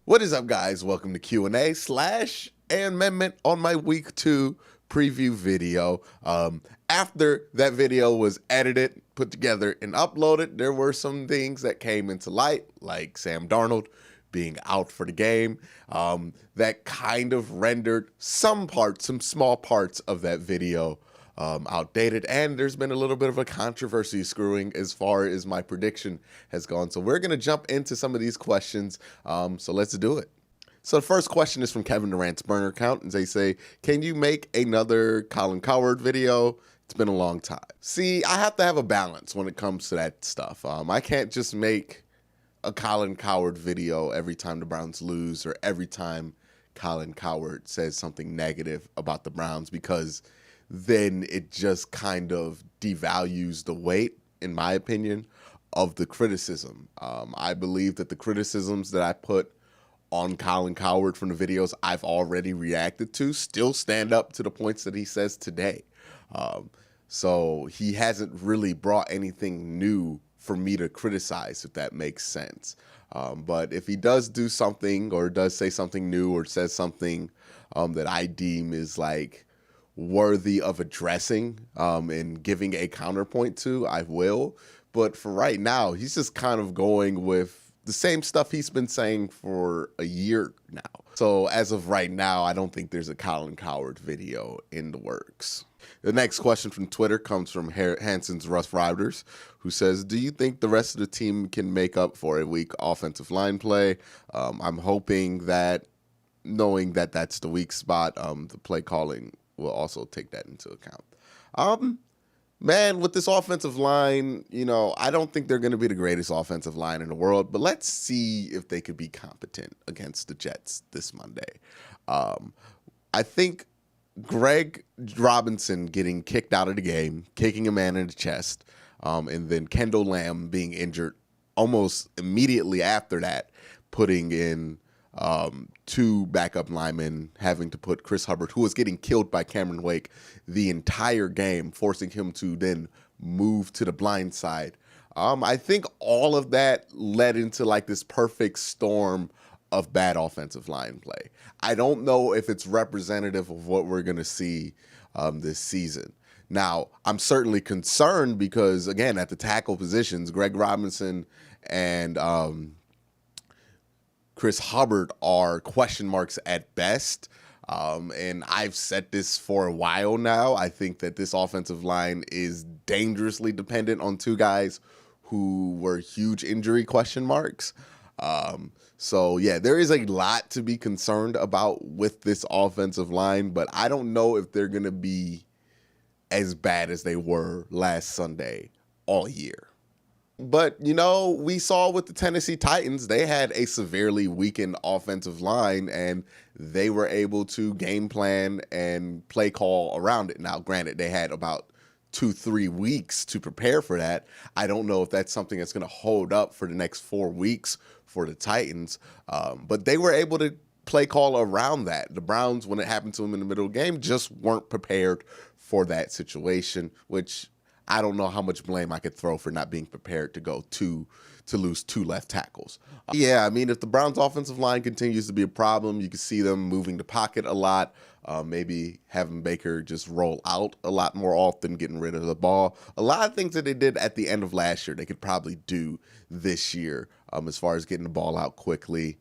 What is up, guys? Welcome to Q&A slash amendment on my week 2 preview video. After that video was edited, put together, and uploaded, there were some things that came into light, like Sam Darnold being out for the game, that kind of rendered some small parts of that video outdated, and there's been a little bit of a controversy screwing as far as my prediction has gone. So we're going to jump into some of these questions, so let's do it. So the first question is from Kevin Durant's burner account, and they say, can you make another Colin Cowherd video? It's been a long time. See, I have to have a balance when it comes to that stuff. I can't just make a Colin Cowherd video every time the Browns lose or every time Colin Cowherd says something negative about the Browns, because then it just kind of devalues the weight, in my opinion, of the criticism. I believe that the criticisms that I put on Colin Cowherd from the videos I've already reacted to still stand up to the points that he says today. So he hasn't really brought anything new for me to criticize, if that makes sense. But if he does do something or does say something new or says something that I deem is like worthy of addressing and giving a counterpoint to, I will. But for right now, he's just kind of going with the same stuff he's been saying for a year now. So as of right now, I don't think there's a Colin Cowherd video in the works. The next question from Twitter comes from Hanson's Rough Riders, who says, do you think the rest of the team can make up for a weak offensive line play? I'm hoping that, knowing that that's the weak spot, the play calling will also take that into account. Man, with this offensive line, I don't think they're going to be the greatest offensive line in the world, but let's see if they could be competent against the Jets this Monday. I think GREGG Robinson getting kicked out of the game, kicking a man in the chest, and then Kendall Lamb being injured almost immediately after that, putting in two backup linemen, having to put Chris Hubbard, who was getting killed by Cameron Wake the entire game, forcing him to then move to the blind side. I think all of that led into like this perfect storm of bad offensive line play. I don't know if it's representative of what we're going to see this season. Now, I'm certainly concerned because, again, at the tackle positions, GREGG Robinson and Chris Hubbard are question marks at best. And I've said this for a while now. I think that this offensive line is dangerously dependent on two guys who were huge injury question marks. So, yeah, there is a lot to be concerned about with this offensive line, but I don't know if they're going to be as bad as they were last Sunday all year. But, we saw with the Tennessee Titans, they had a severely weakened offensive line, and they were able to game plan and play call around it. Now, granted, they had about 2-3 weeks to prepare for that. I don't know if that's something that's going to hold up for the next 4 weeks for the Titans, but they were able to play call around that. The Browns, when it happened to them in the middle of the game, just weren't prepared for that situation, which I don't know how much blame I could throw for not being prepared to lose 2 left tackles. Yeah, I mean, if the Browns' offensive line continues to be a problem, you can see them moving the pocket a lot, maybe having Baker just roll out a lot more often, getting rid of the ball. A lot of things that they did at the end of last year, they could probably do this year as far as getting the ball out quickly.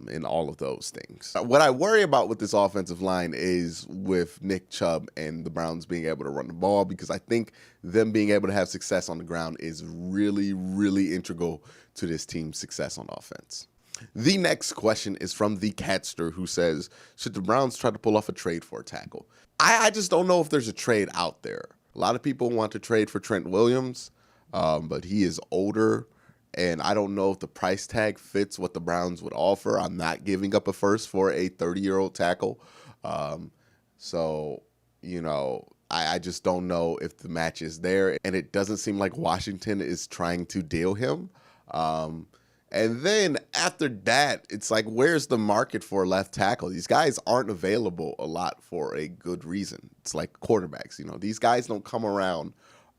And all of those things. What I worry about with this offensive line is with Nick Chubb and the Browns being able to run the ball, because I think them being able to have success on the ground is really, really integral to this team's success on offense. The next question is from the Catster, who says, should the Browns try to pull off a trade for a tackle? I just don't know if there's a trade out there. A lot of people want to trade for Trent Williams, but he is older, and I don't know if the price tag fits what the Browns would offer. I'm not giving up a first for a 30-year-old tackle. So, I just don't know if the match is there. And it doesn't seem like Washington is trying to deal him. And then after that, it's like, where's the market for left tackle? These guys aren't available a lot for a good reason. It's like quarterbacks. These guys don't come around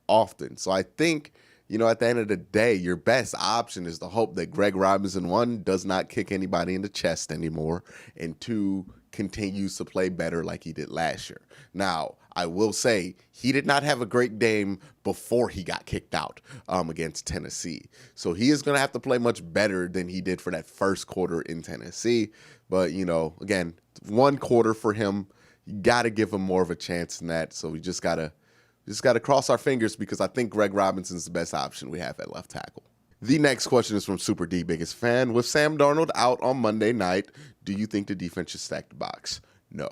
often. So I think at the end of the day, your best option is to hope that Greg Robinson, one, does not kick anybody in the chest anymore, and two, continues to play better like he did last year. Now, I will say he did not have a great game before he got kicked out against Tennessee. So he is going to have to play much better than he did for that first quarter in Tennessee. But, again, one quarter for him. You got to give him more of a chance than that. So we just got to cross our fingers, because I think Greg Robinson's the best option we have at left tackle. The next question is from Super D Biggest Fan. With Sam Darnold out on Monday night, do you think the defense should stack the box? No.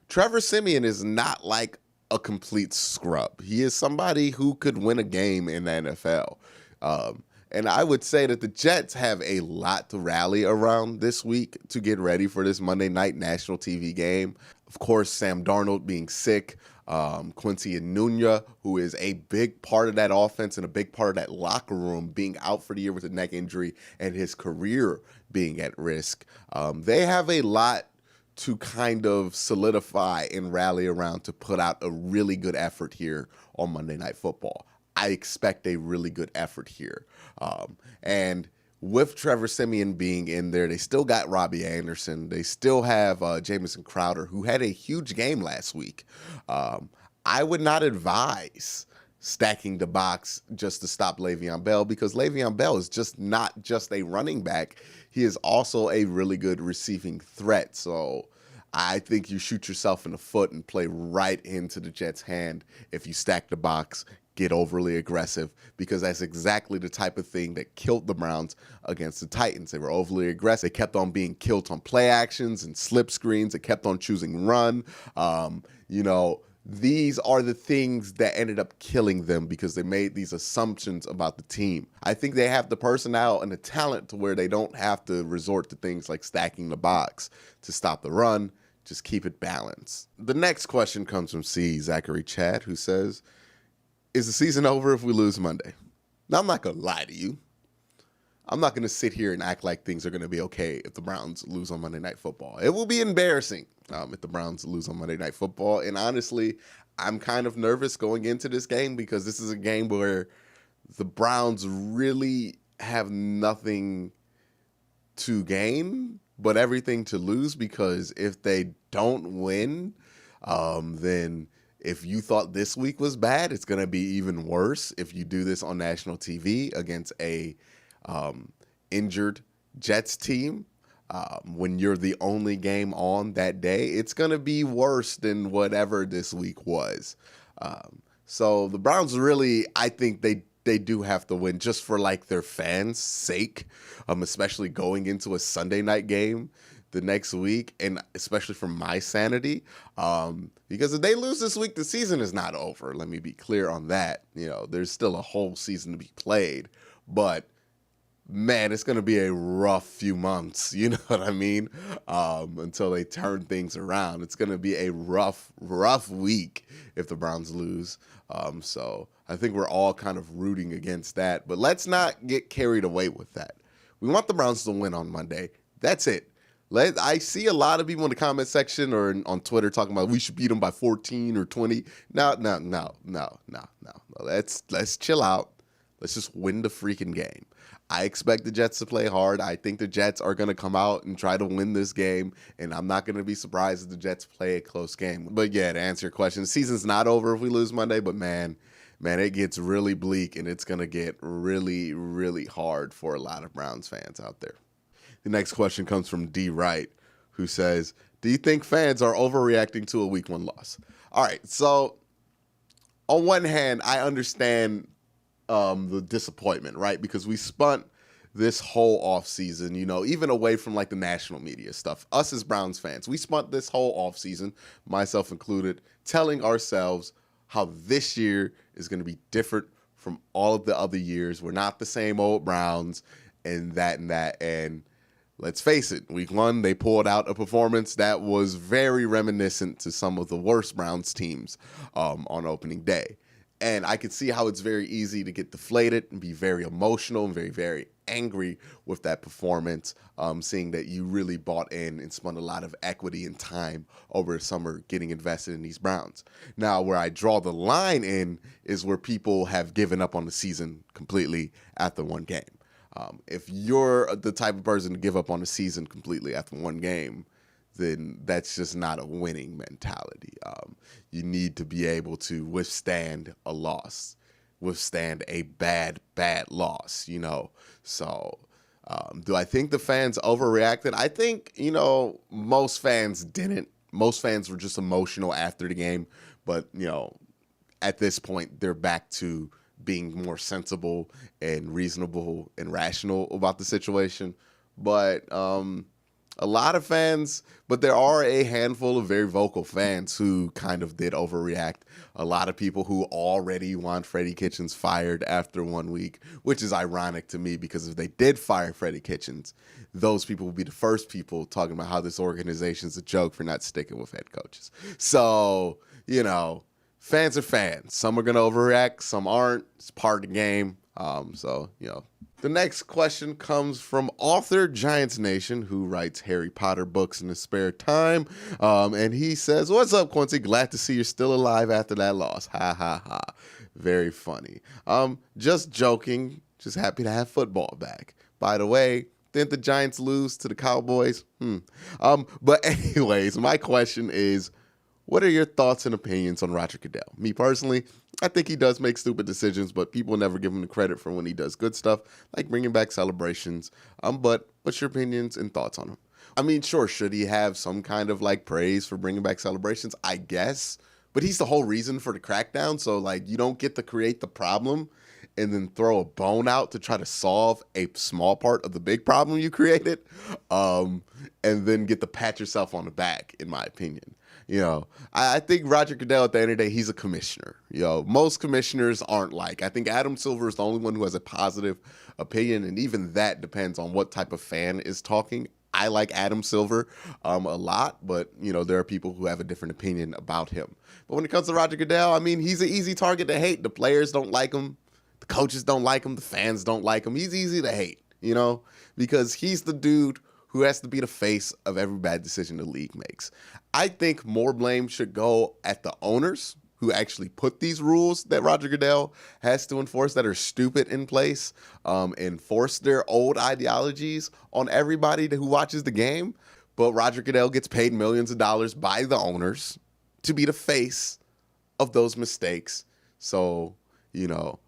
Trevor Siemian is not like a complete scrub. He is somebody who could win a game in the NFL. And I would say that the Jets have a lot to rally around this week to get ready for this Monday night national TV game. Of course, Sam Darnold being sick, Quincy Enunwa, who is a big part of that offense and a big part of that locker room, being out for the year with a neck injury and his career being at risk. They have a lot to kind of solidify and rally around to put out a really good effort here on Monday Night Football. I expect a really good effort here. And with Trevor Siemian being in there, they still got Robbie Anderson. They still have Jamison Crowder, who had a huge game last week. I would not advise stacking the box just to stop Le'Veon Bell, because Le'Veon Bell is just not just a running back. He is also a really good receiving threat. So I think you shoot yourself in the foot and play right into the Jets' hand if you stack the box, get overly aggressive, because that's exactly the type of thing that killed the Browns against the Titans. They were overly aggressive. They kept on being killed on play actions and slip screens. They kept on choosing run. These are the things that ended up killing them, because they made these assumptions about the team. I think they have the personnel and the talent to where they don't have to resort to things like stacking the box to stop the run. Just keep it balanced. The next question comes from Zachary Chad, who says, is the season over if we lose Monday? Now, I'm not going to lie to you. I'm not going to sit here and act like things are going to be okay if the Browns lose on Monday Night Football. It will be embarrassing if the Browns lose on Monday Night Football. And honestly, I'm kind of nervous going into this game, because this is a game where the Browns really have nothing to gain but everything to lose, because if they don't win, then if you thought this week was bad, it's going to be even worse if you do this on national TV against a injured Jets team. When you're the only game on that day, it's going to be worse than whatever this week was. So the Browns really, I think they do have to win just for like their fans' sake, especially going into a Sunday night game the next week, and especially for my sanity, because if they lose this week, the season is not over. Let me be clear on that. There's still a whole season to be played, but man, it's going to be a rough few months, you know what I mean, until they turn things around. It's going to be a rough week if the Browns lose. So I think we're all kind of rooting against that, but let's not get carried away with that. We want the Browns to win on Monday. That's it. I see a lot of people in the comment section or on Twitter talking about we should beat them by 14 or 20. No. Let's chill out. Let's just win the freaking game. I expect the Jets to play hard. I think the Jets are going to come out and try to win this game, and I'm not going to be surprised if the Jets play a close game. But yeah, to answer your question, the season's not over if we lose Monday, but man, it gets really bleak, and it's going to get really, really hard for a lot of Browns fans out there. The next question comes from D. Wright, who says, do you think fans are overreacting to a week 1 loss? All right, so on one hand, I understand the disappointment, right? Because we spent this whole offseason, even away from like the national media stuff, us as Browns fans, we spent this whole offseason, myself included, telling ourselves how this year is going to be different from all of the other years. We're not the same old Browns and that. And let's face it, week 1, they pulled out a performance that was very reminiscent to some of the worst Browns teams on opening day. And I could see how it's very easy to get deflated and be very emotional and very, very angry with that performance, seeing that you really bought in and spent a lot of equity and time over the summer getting invested in these Browns. Now, where I draw the line in is where people have given up on the season completely after one game. If you're the type of person to give up on the season completely after one game, then that's just not a winning mentality. You need to be able to withstand a loss, withstand a bad loss, you know. So do I think the fans overreacted? I think, you know, most fans didn't. Most fans were just emotional after the game. But, you know, at this point, they're back to being more sensible and reasonable and rational about the situation. But a lot of fans, but there are a handful of very vocal fans who kind of did overreact. A lot of people who already want Freddie Kitchens fired after 1 week, which is ironic to me because if they did fire Freddie Kitchens, those people would be the first people talking about how this organization is a joke for not sticking with head coaches. So, you know, fans are fans. Some are going to overreact, some aren't. It's part of the game. So, you know. The next question comes from author Giants Nation, who writes Harry Potter books in his spare time. And he says, "What's up, Quincy? Glad to see you're still alive after that loss. Ha, ha, ha. Very funny. Just joking. Just happy to have football back. By the way, didn't the Giants lose to the Cowboys? But anyways, my question is, what are your thoughts and opinions on Roger Goodell? Me personally, I think he does make stupid decisions, but people never give him the credit for when he does good stuff, like bringing back celebrations. But what's your opinions and thoughts on him? I mean, sure, should he have some kind of like praise for bringing back celebrations? I guess. But he's the whole reason for the crackdown. So like you don't get to create the problem and then throw a bone out to try to solve a small part of the big problem you created, and then get to pat yourself on the back, in my opinion. You know, I think Roger Goodell, at the end of the day, he's a commissioner. You know, most commissioners aren't like. I think Adam Silver is the only one who has a positive opinion, and even that depends on what type of fan is talking. I like Adam Silver a lot, but, you know, there are people who have a different opinion about him. But when it comes to Roger Goodell, I mean, he's an easy target to hate. The players don't like him. The coaches don't like him. The fans don't like him. He's easy to hate, you know, because he's the dude who has to be the face of every bad decision the league makes. I think more blame should go at the owners who actually put these rules that Roger Goodell has to enforce that are stupid in place, and force their old ideologies on everybody who watches the game. But Roger Goodell gets paid millions of dollars by the owners to be the face of those mistakes. So, you know,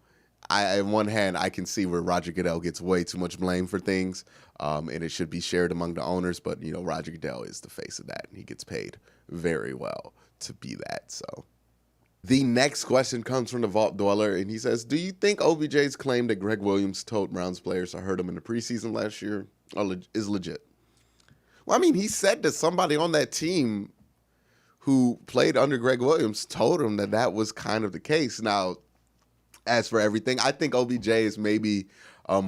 on one hand, I can see where Roger Goodell gets way too much blame for things, and it should be shared among the owners. But, you know, Roger Goodell is the face of that, and he gets paid very well to be that. So the next question comes from the Vault Dweller, and he says, do you think OBJ's claim that Gregg Williams told Browns players to hurt him in the preseason last year is legit? Well, I mean, he said that somebody on that team who played under Gregg Williams told him that that was kind of the case. Now, as for everything, I think OBJ is maybe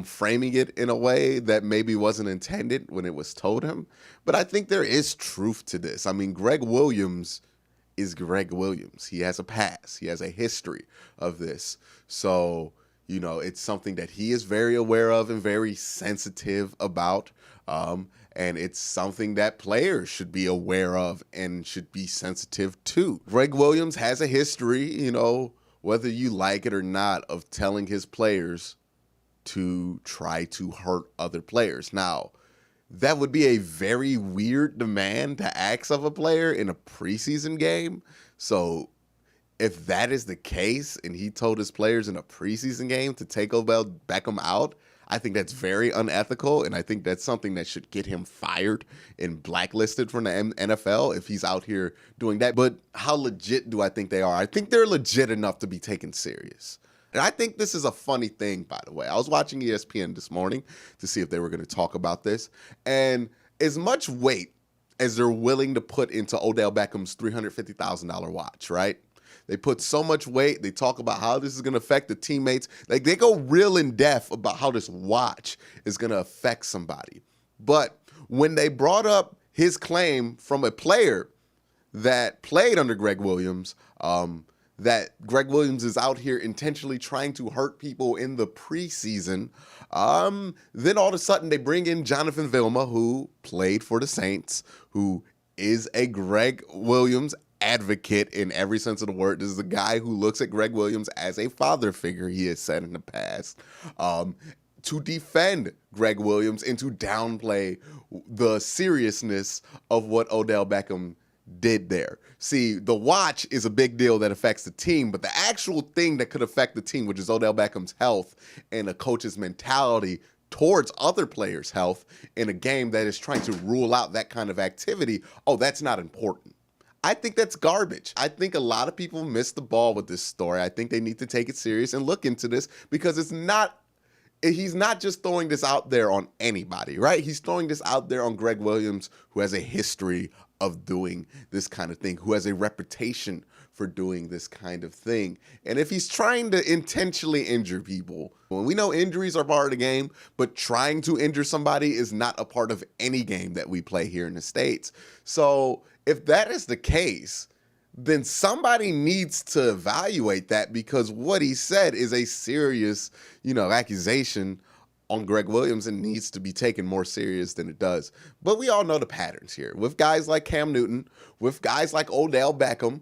framing it in a way that maybe wasn't intended when it was told him. But I think there is truth to this. I mean, Gregg Williams is Gregg Williams. He has a past. He has a history of this. So, you know, it's something that he is very aware of and very sensitive about. And it's something that players should be aware of and should be sensitive to. Gregg Williams has a history, you know, whether you like it or not, of telling his players to try to hurt other players. Now, that would be a very weird demand to ask of a player in a preseason game. So if that is the case and he told his players in a preseason game to take Odell Beckham out, I think that's very unethical, and I think that's something that should get him fired and blacklisted from the NFL if he's out here doing that. But how legit do I think they are? I think they're legit enough to be taken serious. And I think this is a funny thing, by the way. I was watching ESPN this morning to see if they were going to talk about this. And as much weight as they're willing to put into Odell Beckham's $350,000 watch, right? They put so much weight. They talk about how this is going to affect the teammates. Like, they go real in depth about how this watch is going to affect somebody. But when they brought up his claim from a player that played under Gregg Williams, that Gregg Williams is out here intentionally trying to hurt people in the preseason. Then all of a sudden they bring in Jonathan Vilma, who played for the Saints, who is a Gregg Williams advocate in every sense of the word. This is a guy who looks at Gregg Williams as a father figure, he has said in the past, to defend Gregg Williams and to downplay the seriousness of what Odell Beckham did there. See, the watch is a big deal that affects the team, but the actual thing that could affect the team, which is Odell Beckham's health and a coach's mentality towards other players' health in a game that is trying to rule out that kind of activity, that's not important. I think that's garbage. I think a lot of people miss the ball with this story. I think they need to take it serious and look into this, because he's not just throwing this out there on anybody, right? He's throwing this out there on Gregg Williams, who has a history of doing this kind of thing, who has a reputation for doing this kind of thing. And if he's trying to intentionally injure people, well, we know injuries are part of the game, but trying to injure somebody is not a part of any game that we play here in the States. So if that is the case, then somebody needs to evaluate that, because what he said is a serious, accusation on Gregg Williams and needs to be taken more serious than it does. But we all know the patterns here. With guys like Cam Newton, with guys like Odell Beckham,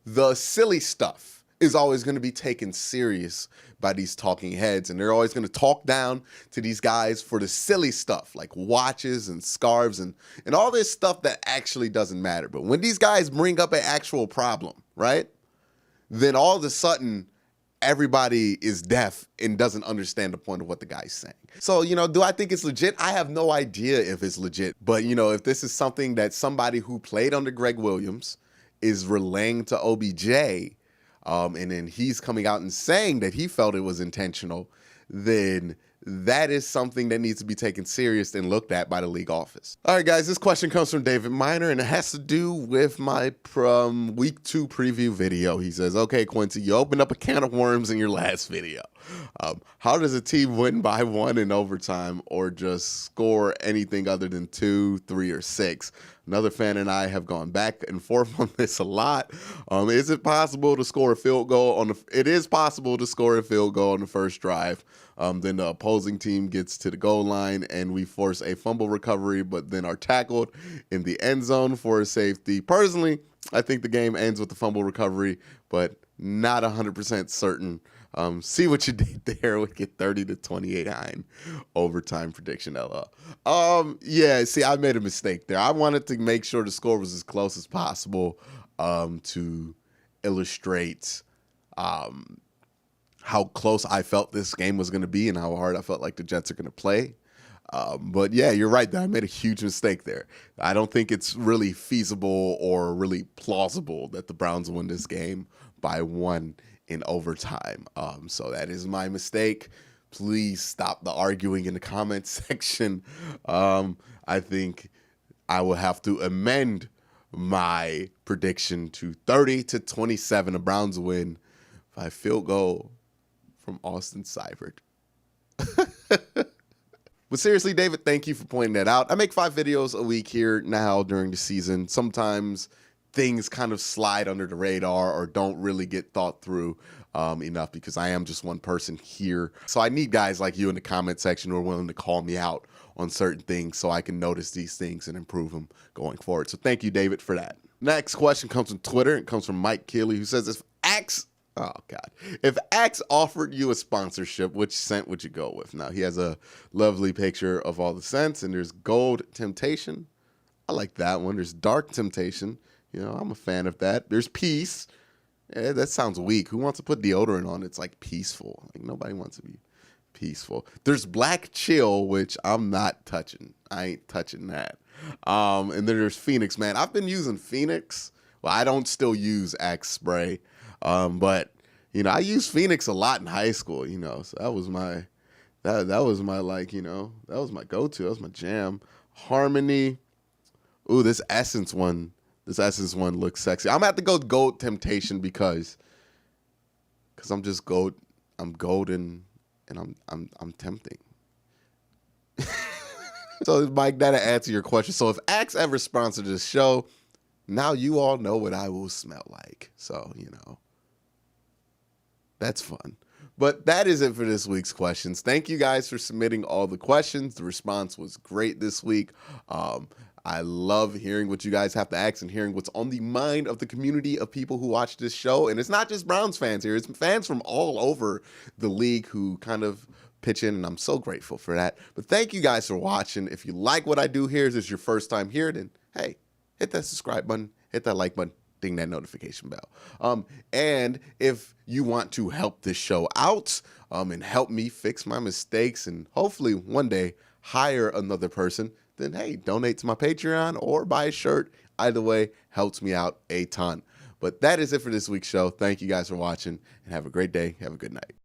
the silly stuff is always going to be taken serious by these talking heads, and they're always going to talk down to these guys for the silly stuff like watches and scarves and all this stuff that actually doesn't matter. But when these guys bring up an actual problem, right, then all of a sudden everybody is deaf and doesn't understand the point of what the guy's saying. So, do I think it's legit? I have no idea if it's legit. But, if this is something that somebody who played under Gregg Williams is relaying to OBJ, and then he's coming out and saying that he felt it was intentional, then that is something that needs to be taken serious and looked at by the league office. All right, guys, this question comes from David Miner, and it has to do with my week 2 preview video. He says, okay, Quincy, you opened up a can of worms in your last video. How does a team win by 1 in overtime, or just score anything other than 2, 3, or 6? Another fan and I have gone back and forth on this a lot. Is it possible to score a field goal it is possible to score a field goal on the first drive. Then the opposing team gets to the goal line and we force a fumble recovery, but then are tackled in the end zone for a safety. Personally, I think the game ends with the fumble recovery, but not 100% certain. See what you did there. We get 30-28 overtime prediction, LL. Yeah, see, I made a mistake there. I wanted to make sure the score was as close as possible to illustrate how close I felt this game was going to be and how hard I felt like the Jets are going to play. But yeah, you're right. I made a huge mistake there. I don't think it's really feasible or really plausible that the Browns win this game by 1 in overtime. So that is my mistake. Please stop the arguing in the comment section. I think I will have to amend my prediction to 30-27. The Browns win by field goal from Austin Seibert. But seriously, David, thank you for pointing that out. I make 5 videos a week here now during the season. Sometimes things kind of slide under the radar or don't really get thought through enough, because I am just one person here. So I need guys like you in the comment section who are willing to call me out on certain things so I can notice these things and improve them going forward. So thank you, David, for that. Next question comes from Twitter. It comes from Mike Keeley, who says, if Axe offered you a sponsorship, which scent would you go with? Now, he has a lovely picture of all the scents, and there's Gold Temptation. I like that one. There's Dark Temptation. I'm a fan of that. There's Peace. That sounds weak. Who wants to put deodorant on? It's like peaceful. Like, nobody wants to be peaceful. There's Black Chill, which I'm not touching. I ain't touching that. And then there's Phoenix, man. I've been using Phoenix. Well, I don't still use Axe spray. But I used Phoenix a lot in high school, so that was my, that was my, that was my go-to. That was my jam. Harmony. Ooh, this Essence one looks sexy. I'm gonna have to go Gold Temptation because I'm just gold. I'm golden and I'm tempting. So Mike, that'll answer your question. So if Axe ever sponsored this show, now you all know what I will smell like. So, That's fun. But that is it for this week's questions. Thank you guys for submitting all the questions. The response was great this week. I love hearing what you guys have to ask and hearing what's on the mind of the community of people who watch this show. And it's not just Browns fans here. It's fans from all over the league who kind of pitch in, and I'm so grateful for that. But thank you guys for watching. If you like what I do here, if it's your first time here, then hey, hit that subscribe button, hit that like button, ding that notification bell. And if you want to help this show out and help me fix my mistakes and hopefully one day hire another person, then hey, donate to my Patreon or buy a shirt. Either way helps me out a ton. But that is it for this week's show. Thank you guys for watching and have a great day. Have a good night.